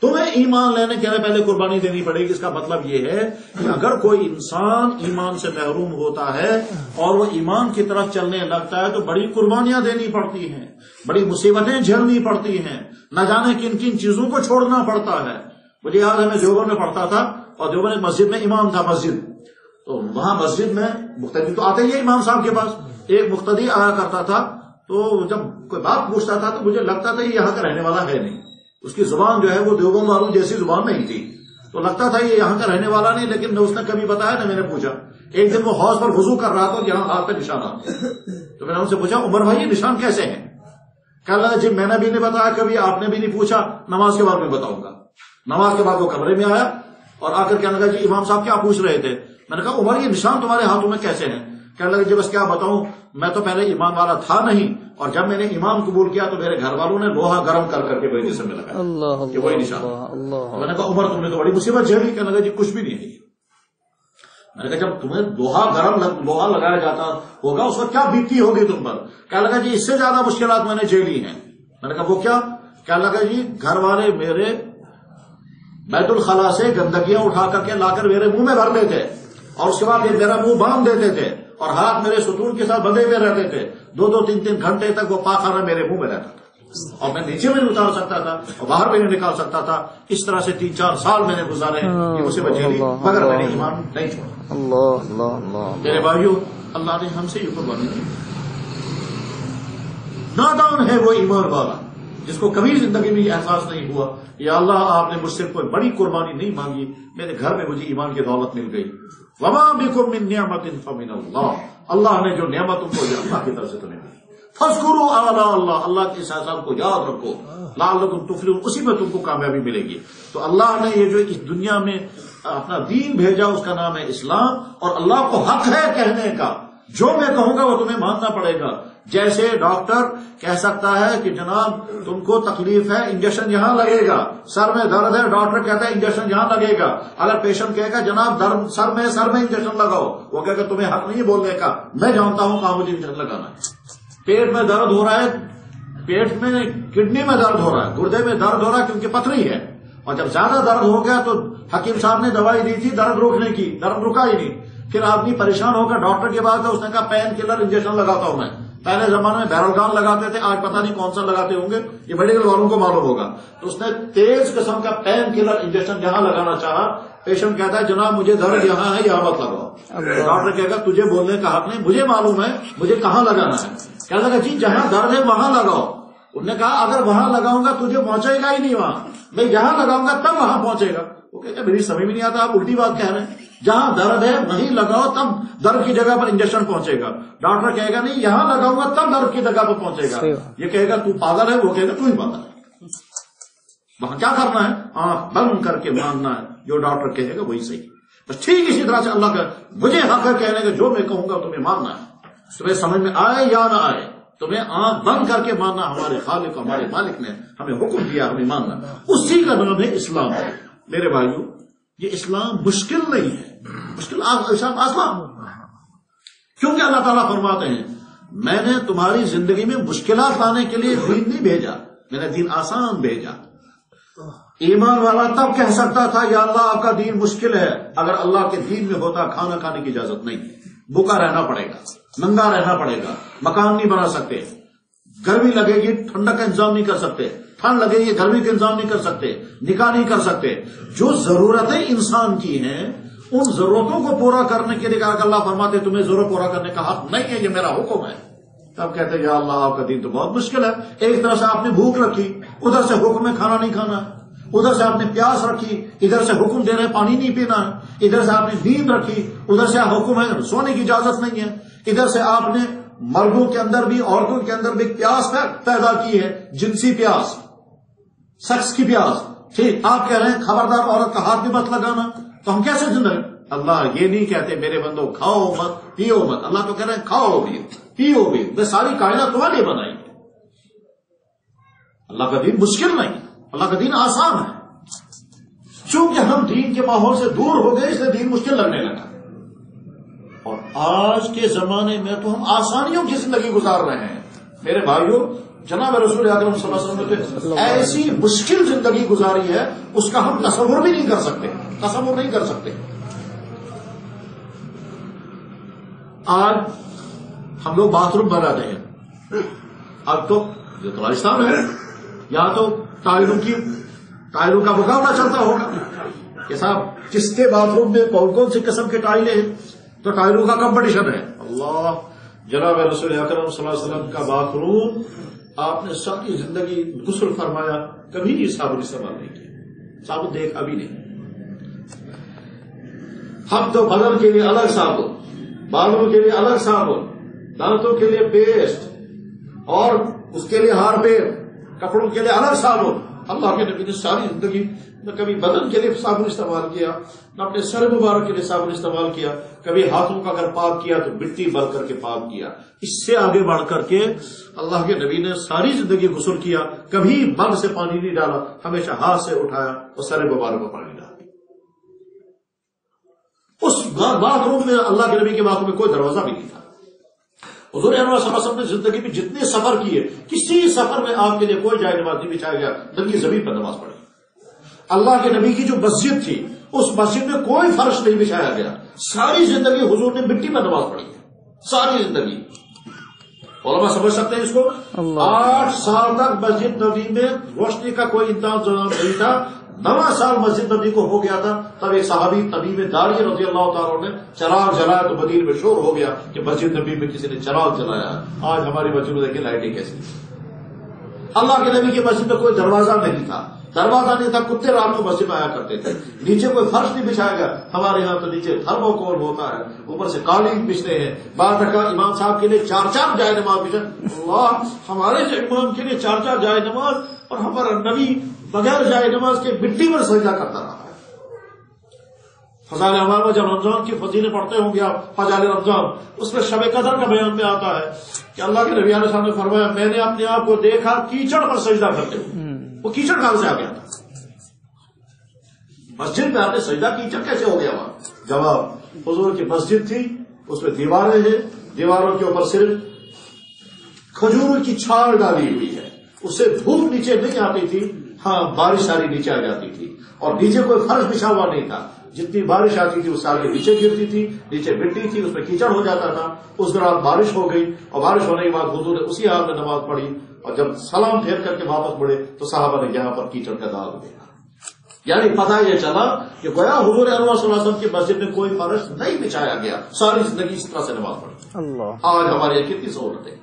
تمہیں ایمان لینے کے لیے پہلے قربانی دینی پڑے گی. اس کا مطلب یہ ہے کہ اگر کوئی انسان ایمان سے محروم ہوتا ہے اور وہ ایمان کی طرف چلنے لگتا ہے تو بڑی قربانیاں دینی پڑتی ہیں, بڑی مصیبتیں جھیلنی پڑتی ہیں, نہ جانے کن کن چیزوں کو چھوڑنا پڑتا ہے. مجھے یاد ہے میں دیوبند میں پڑھتا تھا اور دیوبند مسجد میں امام تھا مسجد, تو وہاں مسجد میں مقتدی تو آتے ہی ہے امام صاحب کے پاس. ایک مقتدی آیا کرتا تھا تو جب کوئی بات پوچھتا تھا تو مجھے لگتا تھا یہ یہاں کا رہنے والا ہے نہیں. اس کی زبان جو ہے وہ دیوبند والوں جیسی زبان نہیں تھی, تو لگتا تھا یہ یہاں کا رہنے والا نہیں. لیکن نہ اس نے کبھی بتایا نہ میں نے پوچھا. ایک دن وہ حوض پر وضو کر رہا تھا, یہاں ہاتھ پہ نشانات, تو میں نے ان سے پوچھا عمر بھائی یہ نشان کیسے ہیں؟ کہنے لگا جی میں نے بھی نہیں بتایا کبھی, آپ نے بھی نہیں پوچھا, نماز کے بعد میں بتاؤں گا. نماز کے بعد وہ کمرے میں آیا اور آ کر کہنے لگا جی امام صاحب کیا پوچھ رہے تھے؟ میں نے کہا عمر یہ نشان تمہارے ہاتھوں میں کیسے ہیں؟ کہنے لگا جی بس کیا بتاؤں, میں تو پہلے ایمان والا تھا نہیں, اور جب میں نے ایمان قبول کیا تو میرے گھر والوں نے لوہا گرم کر کر کے وہی جسم میں لگایا کہ وہی نشان. میں نے کہا عمر تم نے تو بڑی مصیبت جھیلی. کہنے لگا جی کچھ بھی نہیں ہے. میں نے کہا جب تمہیں لوہا لگایا جاتا ہوگا اس وقت کیا بیتتی ہوگی تم پر؟ کہنے لگا جی اس سے زیادہ مشکلات میں نے جھیلی ہیں. میں نے کہا وہ کیا؟ کہنے لگا جی گھر والے میرے بیت الخلا سے گندگیاں اٹھا کر کے لا کر میرے منہ میں بھرتے تھے, اور اس کے بعد یہ میرا منہ باندھ دیتے تھے, اور ہاتھ میرے ستون کے ساتھ بندھے ہوئے رہتے تھے. 2-3 گھنٹے تک وہ پاخانہ میرے منہ میں رہتا تھا, اور میں نیچے میں نہیں اتار سکتا تھا اور باہر میں نہیں نکال سکتا تھا. اس طرح سے 3-4 سال میں نے گزارے کہ اسے بچیلی مگر میں نے ایمان نہیں چھوڑا. میرے بھائیوں, اللہ نے ہم سے یہ قربانی دی. نادان ہے وہ ایمان والا جس کو کبھی زندگی میں یہ احساس نہیں ہوا یا اللہ آپ نے مجھ سے کوئی بڑی قربانی نہیں مانگی, میرے گھر میں مجھے ایمان کی دولت مل گئی. وما بکم من نعمت فمن اللہ, اللہ نے جو نعمت تم کو اللہ کی طرف سے تمہیں دی. فاذکروا آلاء اللہ, اللہ کی احسانات کو یاد رکھو. لعلکم تفلحون, اسی میں تم کو کامیابی ملے گی. تو اللہ نے یہ جو اس دنیا میں اپنا دین بھیجا اس کا نام ہے اسلام, اور اللہ کو حق ہے کہنے کا جو میں کہوں گا وہ تمہیں ماننا پڑے گا. جیسے ڈاکٹر کہہ سکتا ہے کہ جناب تم کو تکلیف ہے, انجیکشن یہاں لگے گا, سر میں درد ہے, ڈاکٹر کہتا ہے انجیکشن یہاں لگے گا. اگر پیشنٹ کہے گا جناب درد سر میں انجیکشن لگاؤ, وہ کہے گا تمہیں حق نہیں بولنے کا, میں جانتا ہوں کہاں مجھے انجیکشن لگانا ہے. پیٹ میں درد ہو رہا ہے, پیٹ میں کڈنی میں درد ہو رہا ہے, گردے میں درد ہو رہا ہے کیونکہ پتھری ہے, اور جب زیادہ درد ہو گیا تو حکیم صاحب نے دوائی دی تھی درد روکنے کی, درد رکا ہی نہیں. پھر آدمی پریشان ہو کر ڈاکٹر کے پاس گیا, اس نے کہا پین کلر انجیکشن لگاتا ہوں میں. پہلے زمانے میں بیرلگان لگاتے تھے, آج پتہ نہیں کون سا لگاتے ہوں گے, یہ میڈیکل والوں کو معلوم ہوگا. تو اس نے تیز قسم کا پین کلر انجیکشن جہاں لگانا چاہا. پیشنٹ کہتا ہے جناب مجھے درد یہاں ہے, یہاں مت لگاؤ. ڈاکٹر کہے گا تجھے بولنے کا حق نہیں, مجھے معلوم ہے مجھے کہاں لگانا ہے. کہنے لگا جی جہاں درد ہے وہاں لگاؤ. انہوں نے کہا اگر وہاں لگاؤں گا تجھے پہنچے گا ہی نہیں وہاں, میں یہاں لگاؤں گا تب وہاں پہنچے گا. وہ کہتے ہیں میری سمجھ میں نہیں آتا, آپ الٹی بات کہہ رہے ہیں. جہاں درد ہے وہیں لگاؤ تب درد کی جگہ پر انجیکشن پہنچے گا. ڈاکٹر کہے گا نہیں یہاں لگاؤں گا تب درد کی جگہ پر پہنچے گا. یہ کہے گا تو پاگل ہے, وہ کہے گا تو ہی پاگل ہے. وہاں کیا کرنا ہے؟ آنکھ بند کر کے ماننا ہے, جو ڈاکٹر کہے گا وہی صحیح. بس ٹھیک اسی طرح سے اللہ کا مجھے حق ہے کہنے کا, جو میں کہوں گا تمہیں ماننا ہے. تمہیں سمجھ میں آئے یا نہ آئے, تمہیں آنکھ بند کر کے ماننا. ہمارے خالق ہمارے مالک نے ہمیں حکم دیا, ہمیں ماننا. اسی کا نام ہے اسلام. میرے بھائیوں یہ اسلام مشکل نہیں ہے, مشکل اسلام آسان, کیونکہ اللہ تعالیٰ فرماتے ہیں میں نے تمہاری زندگی میں مشکلات لانے کے لیے دین نہیں بھیجا, میں نے دین آسان بھیجا. ایمان والا تب کہہ سکتا تھا یا اللہ آپ کا دین مشکل ہے, اگر اللہ کے دین میں ہوتا کھانا کھانے کی اجازت نہیں, بھوکا رہنا پڑے گا, ننگا رہنا پڑے گا, مکان نہیں بنا سکتے, گرمی لگے گی ٹھنڈک کا انتظام نہیں کر سکتے, ٹھنڈ لگے گی گرمی کا انتظام نہیں کر سکتے, نکاح نہیں کر سکتے. جو ضرورتیں انسان کی ہیں ان ضرورتوں کو پورا کرنے کے لیے اللہ فرماتے تمہیں ضرورت پورا کرنے کا حق نہیں ہے, یہ میرا حکم ہے. تب کہتے یا اللہ آپ کا دین تو بہت مشکل ہے. ایک طرح سے آپ نے بھوک رکھی, ادھر سے حکم ہے کھانا نہیں کھانا, ادھر سے آپ نے پیاس رکھی, ادھر سے حکم دے رہے پانی نہیں پینا, ادھر سے آپ نے نیند رکھی, ادھر سے حکم ہے سونے کی اجازت نہیں ہے, ادھر سے آپ نے مردوں کے اندر بھی عورتوں کے اندر بھی پیاس پیدا کی ہے, جنسی پیاس, سیکس کی پیاس. ٹھیک آپ کہہ رہے ہیں خبردار عورت کا ہاتھ بھی مت لگانا, تو ہم کیسے زندہ ہیں؟ اللہ یہ نہیں کہتے میرے بندو کھاؤ مت پیو مت, اللہ تو کہہ رہے ہیں کھاؤ بھی پیو بھی, میں ساری کائنات تمہارے لیے بنائی. اللہ کا دین مشکل نہیں, اللہ کا دین آسان ہے. چونکہ ہم دین کے ماحول سے دور ہو گئے اس لیے دین مشکل لگنے لگا. اور آج کے زمانے میں تو ہم آسانیوں کی زندگی گزار رہے ہیں. میرے بھائیوں جناب رسول اکرم صلی اللہ علیہ وسلم نے ایسی مشکل زندگی گزاری ہے، اس کا ہم تصور بھی نہیں کر سکتے، تصور نہیں کر سکتے۔ آج ہم لوگ باتھ روم بناتے ہیں، اب تو یہ تو راجستھان ہے، یہاں تو ٹائلوں کا مقابلہ چلتا ہوگا کہ صاحب کس کے باتھ روم میں کون کون سی قسم کے ٹائلیں ہیں، تو ٹائلوں کا کمپٹیشن ہے۔ اللہ، جناب رسول اکرم صلی اللہ علیہ وسلم کا باتھ روم آپ نے ساری زندگی غسل فرمایا، کبھی صابن استعمال نہیں کیا، صابن دیکھا بھی نہیں۔ ہم تو بدن کے لیے الگ صابن، بالوں کے لیے الگ صابن، دانتوں کے لیے پیسٹ، اور اس کے لیے ہار پیر، کپڑوں کے لیے الگ صابن۔ اللہ کے نبی نے ساری زندگی نہ کبھی بدن کے لیے صابن استعمال کیا، نہ اپنے سر مبارک کے لیے صابن استعمال کیا، کبھی ہاتھوں کا اگر پاک کیا تو مٹی بھر کر کے پاک کیا۔ اس سے آگے بڑھ کر کے اللہ کے نبی نے ساری زندگی غسل کیا، کبھی مگ سے پانی نہیں ڈالا، ہمیشہ ہاتھ سے اٹھایا اور سر مبارک میں پانی ڈالا۔ اس باتھ روم میں، اللہ کے نبی کے باتھ روم میں کوئی دروازہ بھی نہیں تھا۔ حضور انور صلی اللہ علیہ وسلم نے زندگی میں جتنے سفر کیے، کسی سفر میں آپ کے لیے کوئی جائے نماز نہیں بچھایا گیا، ننگی زمین پر نماز پڑھی۔ اللہ کے نبی کی جو مسجد تھی، اس مسجد میں کوئی فرش نہیں بچھایا گیا، ساری زندگی حضور نے مٹی پر نماز پڑھی ہے، ساری زندگی۔ علماء سمجھ سکتے ہیں اس کو؟ 8 سال تک مسجد نبی میں روشنی کا کوئی انتظام نہیں تھا۔ 9 سال مسجد نبی کو ہو گیا تھا، تب ایک صحابی تمیم داری رضی اللہ تعالیٰ نے چراغ جلایا تو مدینے میں شور ہو گیا کہ مسجد نبی میں کسی نے چراغ جلایا۔ آج ہماری مسجد میں دیکھیں لائٹیں کیسی۔ اللہ کے نبی کی مسجد میں کوئی دروازہ نہیں تھا، دروازہ نہیں تھا، کتے رات کو مسجد میں آیا کرتے تھے، نیچے کوئی فرش نہیں بچھایا گیا۔ ہمارے یہاں تو نیچے تھرموکول ہوتا ہے، اوپر سے قالین بچھتے ہیں، بعض دفعہ امام صاحب کے لیے 4 جائے نماز بچھا۔ اللہ، ہمارے امام کے لیے 4 جائے نماز، اور ہمارا نبی بغیر جائے نماز کے مٹی پر سجدہ کرتا رہا ہے۔ فضائل اعمال میں جب رمضان کی فضیلت پڑھتے ہوں گے آپ، فضائل رمضان، اس میں شب قدر کا بیان میں آتا ہے کہ اللہ کے نبی علیہ السلام نے فرمایا، میں نے اپنے آپ کو دیکھا کیچڑ پر سجدہ کرتے ہوئے۔ وہ کیچڑ کہاں سے آ گیا تھا؟ مسجد میں آپ نے سجدہ کیچڑ کیسے ہو گیا وہاں؟ جواب، حضور کی مسجد تھی، اس میں دیواریں ہیں، دیواروں کے اوپر صرف کھجور کی چھاڑ ڈالی ہوئی ہے، اس سے دھوپ نیچے نہیں آتی تھی، ہاں بارش ساری نیچے آ جاتی تھی، اور نیچے کوئی فرش بچھا ہوا نہیں تھا، جتنی بارش آتی تھی وہ سارے نیچے گرتی تھی، نیچے مٹی تھی، اس میں کیچڑ ہو جاتا تھا۔ اس دوران بارش ہو گئی، اور بارش ہونے کے بعد حضور نے اسی حال میں نماز پڑھی، اور جب سلام پھیر کر کے واپس مڑے تو صحابہ نے یہاں پر کیچڑ کا داغ دیکھا۔ یعنی پتہ یہ چلا کہ گویا حضور انور صلی اللہ علیہ وسلم کی مسجد میں کوئی فرش نہیں بچھایا گیا، ساری زندگی اس طرح سے نماز پڑھی۔ آج ہمارے یہاں کتنی سہولتیں۔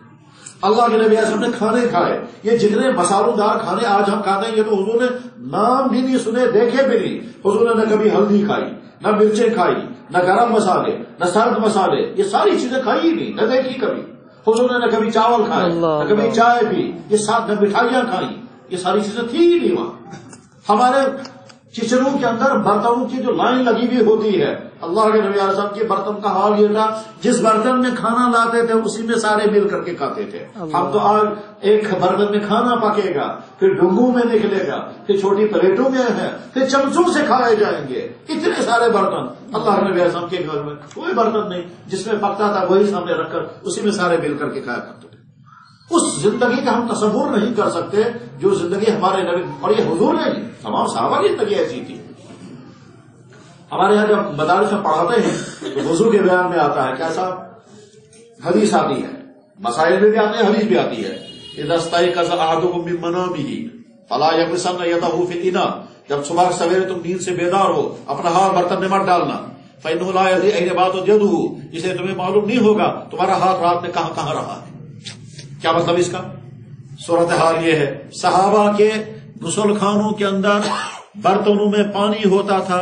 اللہ کے نبی اعظم نے کھانے کھائے، یہ جتنے مسالوں دار کھانے آج ہم کھاتے ہیں، یہ تو حضور نے نام بھی نہیں سنے، دیکھے بھی نہیں۔ حضور نے نہ کبھی ہلدی کھائی، نہ مرچیں کھائی، نہ گرم مسالے، نہ سرد مسالے، یہ ساری چیزیں کھائی ہی نہیں، نہ دیکھی کبھی۔ حضور نے نہ کبھی چاول کھائے، نہ کبھی چائے پی، یہ ساتھ نہ مٹھائیاں کھائیں، یہ ساری چیزیں تھی ہی نہیں وہاں۔ ہمارے کچنوں کے اندر برتنوں کی جو لائن لگی ہوئی ہوتی ہے، اللہ کے نبی علیہ السلام کے برتن کا حال یہ تھا، جس برتن میں کھانا لاتے تھے اسی میں سارے مل کر کے کھاتے تھے۔ ہم تو آج ایک برتن میں کھانا پکے گا، پھر ڈونگوں میں نکلے گا، پھر چھوٹی پلیٹوں میں ہے، پھر چمچوں سے کھائے جائیں گے، اتنے سارے برتن۔ اللہ کے نبی علیہ السلام کے گھر میں کوئی برتن نہیں، جس میں پکتا تھا وہی سامنے رکھ کر اسی میں سارے مل کر کے کھایا کرتے تھے۔ اس زندگی کا ہم تصور نہیں کر سکتے جو زندگی ہمارے نبی، اور یہ حضور نے تمام صحابہ کی زندگی ایسی تھی۔ ہمارے یہاں جب مدارس میں پڑھاتے ہیں تو وضو کے بیان میں آتا ہے کیسا؟ حدیث آتی ہے، مسائل میں بھی آتے ہیں، حدیث بھی آتی ہے، اذا استيقظ احدكم من منامه فلا يمسن يده في الاناء، جب صبح سویرے تم نیند سے بیدار ہو اپنا ہاتھ برتن میں مت ڈالنا، فانه لا يدري اين باتت يده، اسے تمہیں معلوم نہیں ہوگا تمہارا ہاتھ رات میں کہاں کہاں رہا ہے۔ کیا مطلب اس کا؟ صورتحال یہ ہے، صحابہ کے غسل خانوں کے اندر برتنوں میں پانی ہوتا تھا،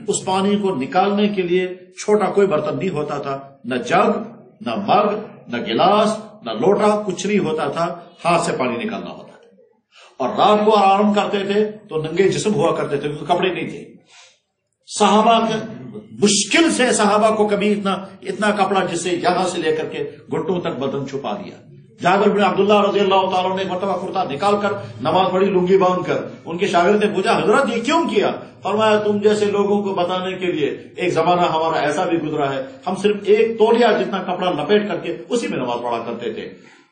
اس پانی کو نکالنے کے لیے چھوٹا کوئی برتن نہیں ہوتا تھا، نہ جگ، نہ مگ، نہ گلاس، نہ لوٹا، کچھ نہیں ہوتا تھا، ہاتھ سے پانی نکالنا ہوتا تھا۔ اور رات کو آرام کرتے تھے تو ننگے جسم ہوا کرتے تھے، کپڑے نہیں تھے۔ صحابہ کے مشکل سے صحابہ کو کبھی اتنا کپڑا جس سے یہاں سے لے کر کے گھٹنوں تک بدن چھپا دیا۔ جابر بن عبداللہ رضی اللہ تعالیٰ نے مرتبہ کرتا نکال کر نماز پڑھی لنگی باندھ کر، ان کے شاگرد نے پوچھا حضرت یہ کیوں کیا؟ فرمایا تم جیسے لوگوں کو بتانے کے لیے ایک زمانہ ہمارا ایسا بھی گزرا ہے، ہم صرف ایک تولیہ جتنا کپڑا لپیٹ کر کے اسی میں نماز پڑھا کرتے تھے،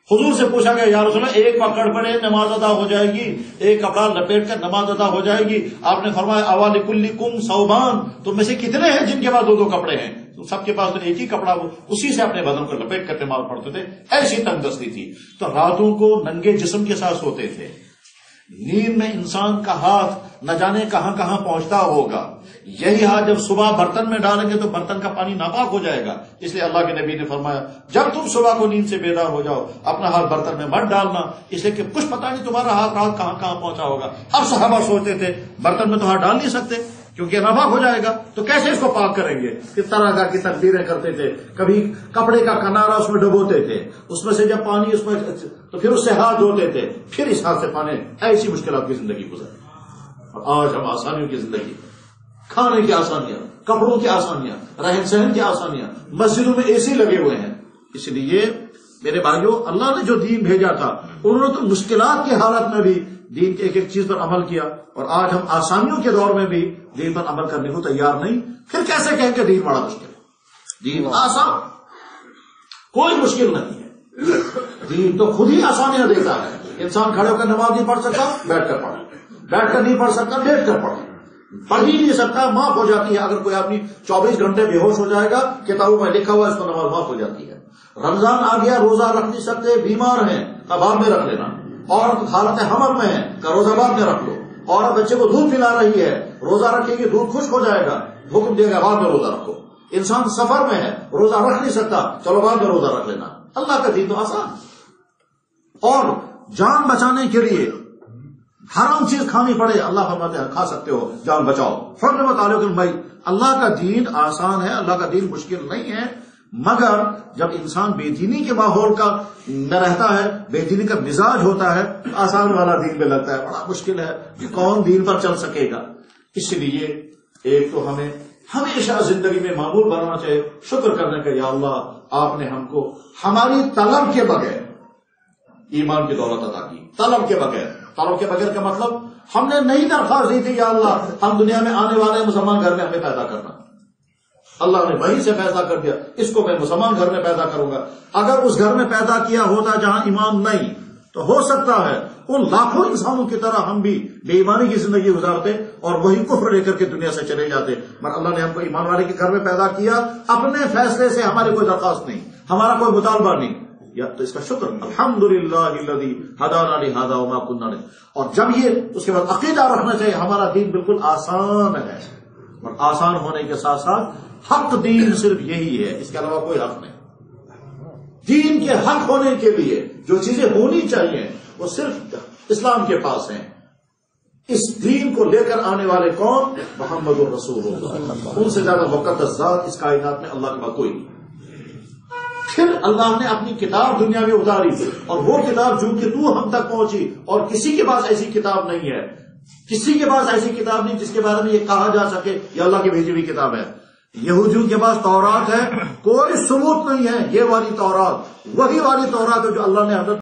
حضور سے پوچھا گیا یا رسول اللہ ایک پکڑ پڑے نماز ادا ہو جائے گی، ایک کپڑا لپیٹ کر نماز ادا ہو جائے گی؟ آپ نے فرمایا اوالکلکم ثوبان، تم میں سے کتنے ہیں جن کے پاس 2 کپڑے ہیں؟ سب کے پاس تو ایک ہی کپڑا، اسی سے اپنے بدن کو لپیٹ کر نماز پڑھتے تھے، ایسی تنگ دستی تھی۔ تو راتوں کو ننگے جسم کے ساتھ سوتے تھے، نیند میں انسان کا ہاتھ نہ جانے کہاں کہاں پہنچتا ہوگا، یہی ہاتھ جب صبح برتن میں ڈالیں گے تو برتن کا پانی ناپاک ہو جائے گا۔ اس لیے اللہ کے نبی نے فرمایا جب تم صبح کو نیند سے بیدار ہو جاؤ اپنا ہاتھ برتن میں مت ڈالنا، اس لیے کہ کچھ پتا نہیں تمہارا ہاتھ رات کہاں کہاں پہنچا ہوگا۔ اب صحابہ سوچتے تھے برتن میں تو ہاتھ ڈال نہیں سکتے کیونکہ ناپاک ہو جائے گا، تو کیسے اس کو پاک کریں گے؟ کس طرح کی تدبیریں کرتے تھے، کبھی کپڑے کا کنارا اس میں ڈبوتے تھے، اس میں سے جب پانی اس میں تو پھر اس سے ہاتھ دھوتے تھے، پھر اس ہاتھ سے پانی۔ ایسی مشکلات کی زندگی گزر، اور آج ہم آسانیوں کی زندگی، کھانے کی آسانیاں، کپڑوں کی آسانیاں، رہن سہن کی آسانیاں، مسجدوں میں اے سی لگے ہوئے ہیں۔ اس لیے میرے بھائیوں، اللہ نے جو دین بھیجا تھا انہوں نے تو مشکلات کی حالت میں بھی دین کے ایک ایک چیز پر عمل کیا، اور آج ہم آسانیوں کے دور میں بھی دین پر عمل کرنے کو تیار نہیں۔ پھر کیسے کہیں کہ دین بڑا مشکل ہے؟ دین آسان، کوئی مشکل نہیں ہے، دین تو خود ہی آسانیاں دیتا ہے۔ انسان کھڑے ہو کر نماز نہیں پڑھ سکتا، بیٹھ کر پڑھے، بیٹھ کر نہیں پڑھ سکتا، لیٹ کر پڑھے، پڑھ ہی نہیں سکتا، معاف ہو جاتی ہے۔ اگر کوئی آدمی 24 گھنٹے بے ہوش ہو جائے گا، کتابوں میں لکھا ہوا اس کو نماز معاف ہو جاتی ہے۔ رمضان آ گیا، روزہ رکھ نہیں سکتے، بیمار ہیں، بعد میں رکھ لینا، اور حالت حمل میں ہے کا روزہ بعد میں رکھ لو، اور بچے کو دودھ پلا رہی ہے، روزہ رکھے گی دودھ خشک ہو جائے گا، حکم دے گا بعد میں روزہ رکھو۔ انسان سفر میں ہے، روزہ رکھ نہیں سکتا، چلو بعد میں روزہ رکھ لینا۔ اللہ کا دین تو آسان۔ اور جان بچانے کے لیے حرام چیز کھانی پڑے، اللہ فرماتے ہیں کھا سکتے ہو، جان بچاؤ۔ حرمت علیکم المیت، اللہ کا دین آسان ہے، اللہ کا دین مشکل نہیں ہے، مگر جب انسان بے دینی کے ماحول کا میں رہتا ہے، بے دینی کا مزاج ہوتا ہے، آسان والا دین میں لگتا ہے بڑا مشکل ہے، کہ کون دین پر چل سکے گا۔ اس لیے ایک تو ہمیں ہمیشہ زندگی میں معمول بنانا چاہیے شکر کرنے کا، یا اللہ آپ نے ہم کو ہماری طلب کے بغیر ایمان کی دولت عطا کی، طلب کے بغیر۔ طلب کے بغیر کا مطلب ہم نے نہیں درخواست دی تھی یا اللہ ہم دنیا میں آنے والے مسلمان گھر میں ہمیں پیدا کرنا، اللہ نے وہیں سے فیصلہ کر دیا اس کو میں مسلمان گھر میں پیدا کروں گا۔ اگر اس گھر میں پیدا کیا ہوتا جہاں ایمان نہیں تو ہو سکتا ہے ان لاکھوں انسانوں کی طرح ہم بھی بے ایمانی کی زندگی گزارتے اور وہی کفر لے کر کے دنیا سے چلے جاتے، مگر اللہ نے ہم کو ایمان والے کے گھر میں پیدا کیا، اپنے فیصلے سے، ہماری کوئی درخواست نہیں، ہمارا کوئی مطالبہ نہیں، یا تو اس کا شکر الحمدللہ الذی ہدانا لہذا وما کنا لنہتدی۔ اور جب یہ اس کے بعد عقیدہ رکھنا چاہیے ہمارا دین بالکل آسان ہے، اور آسان ہونے کے ساتھ ساتھ حق دین صرف یہی ہے، اس کے علاوہ کوئی حق نہیں۔ دین کے حق ہونے کے لیے جو چیزیں ہونی چاہیے وہ صرف اسلام کے پاس ہیں۔ اس دین کو لے کر آنے والے کون؟ محمد الرسول اللہ، ان سے زیادہ مقدس ذات اس کائنات میں اللہ کے بعد کوئی نہیں۔ پھر اللہ نے اپنی کتاب دنیا میں اتاری، اور وہ کتاب جو کہ تو ہم تک پہنچی، اور کسی کے پاس ایسی کتاب نہیں ہے، کسی کے پاس ایسی کتاب نہیں جس کے بارے میں یہ کہا جا سکے یہ اللہ کی بھیجی ہوئی کتاب ہے۔ یہودیوں کے پاس تورات ہے، کوئی ثبوت نہیں ہے یہ والی تورات، وہی والی تورات ہے جو اللہ نے حضرت